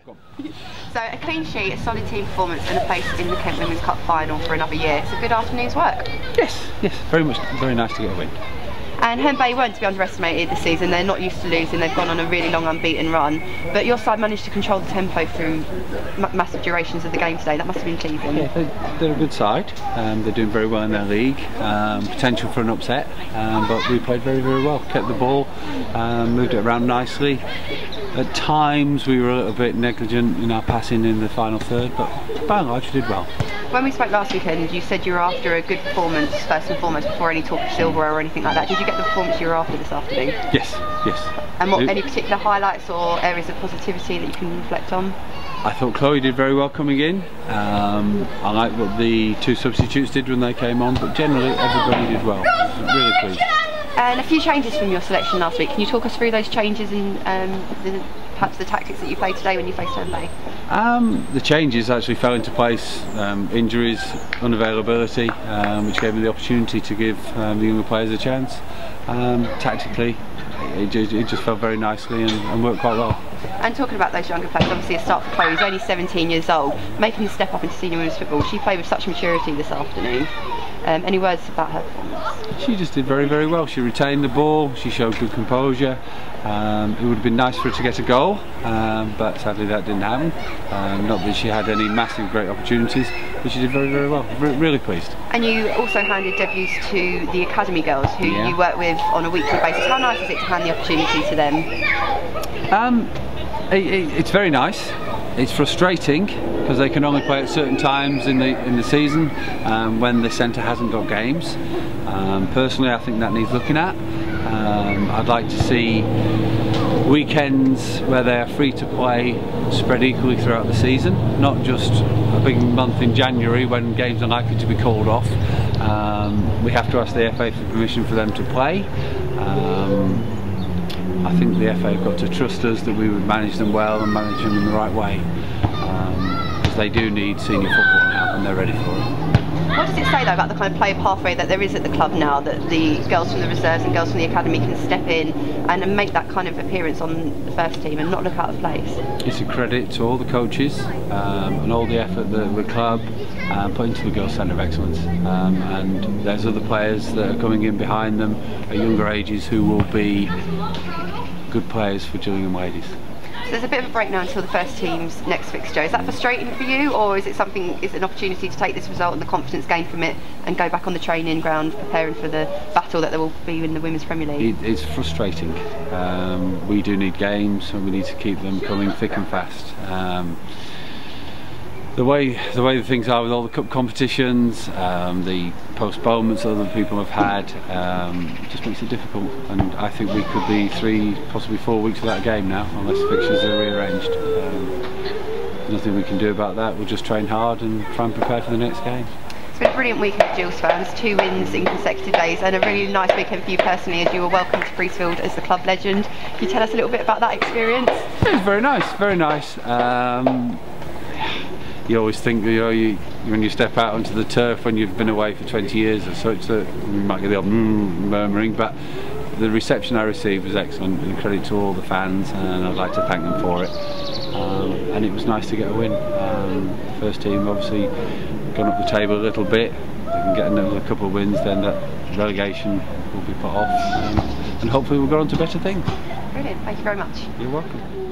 So a clean sheet, a solid team performance and a place in the Kent Women's Cup final for another year. It's a good afternoon's work. Yes, very nice to get a win. And Herne Bay weren't to be underestimated this season. They're not used to losing. They've gone on a really long unbeaten run. But your side managed to control the tempo through massive durations of the game today. That must have been pleasing. Yeah, they're a good side. They're doing very well in their league. Potential for an upset, but we played very well. Kept the ball, moved it around nicely. At times we were a little bit negligent in our passing in the final third, but by and large we did well. When we spoke last weekend, you said you were after a good performance first and foremost before any talk of silverware or anything like that. Did you get the performance you were after this afternoon? Yes. And what, any particular highlights or areas of positivity that you can reflect on? I thought Chloe did very well coming in. I like what the two substitutes did when they came on, but generally everybody did well. I was really pleased. And a few changes from your selection last week. Can you talk us through those changes and perhaps the tactics that you played today when you faced Herne Bay? The changes actually fell into place. Injuries, unavailability, which gave me the opportunity to give the younger players a chance. Tactically, it just fell very nicely and worked quite well. And talking about those younger players, obviously a start for Chloe, who's only 17 years old, making the step up into senior women's football. She played with such maturity this afternoon. Any words about her performance? She just did very well. She retained the ball, she showed good composure. It would have been nice for her to get a goal, but sadly that didn't happen. Not that she had any massive great opportunities, but she did very well. Really pleased. And you also handed debuts to the academy girls who you work with on a weekly basis. How nice is it to hand the opportunity to them? It's very nice. It's frustrating because they can only play at certain times in the season when the centre hasn't got games. Personally, I think that needs looking at. I'd like to see weekends where they are free to play spread equally throughout the season, not just a big month in January when games are likely to be called off. We have to ask the FA for permission for them to play. I think the FA have got to trust us that we would manage them well and manage them in the right way, because they do need senior football now and they're ready for it. What does it say though about the kind of player pathway that there is at the club now, that the girls from the reserves and girls from the academy can step in and make that kind of appearance on the first team and not look out of place? It's a credit to all the coaches and all the effort that the club put into the girls' centre of excellence, and there's other players that are coming in behind them at younger ages who will be good players for Gillingham ladies. So there's a bit of a break now until the first team's next fixture. Is that frustrating for you, or is it an opportunity to take this result and the confidence gained from it and go back on the training ground preparing for the battle that there will be in the Women's Premier League? It's frustrating. We do need games and we need to keep them coming thick and fast. The way things are with all the cup competitions, the postponements that other people have had, just makes it difficult. And I think we could be 3, possibly 4 weeks without a game now, unless fixtures are rearranged. There's nothing we can do about that. We'll just train hard and try and prepare for the next game. It's been a brilliant weekend for Gills fans, 2 wins in consecutive days, and a really nice weekend for you personally as you were welcomed to Priestfield as the club legend. Can you tell us a little bit about that experience? It was very nice. You always think, when you step out onto the turf when you've been away for 20 years or such, that you might get the odd murmuring, but the reception I received was excellent, and credit to all the fans, and I'd like to thank them for it. And it was nice to get a win. First team obviously gone up the table a little bit. If they can get another couple of wins, then that relegation will be put off, and hopefully we'll go on to better things. Brilliant, thank you very much. You're welcome.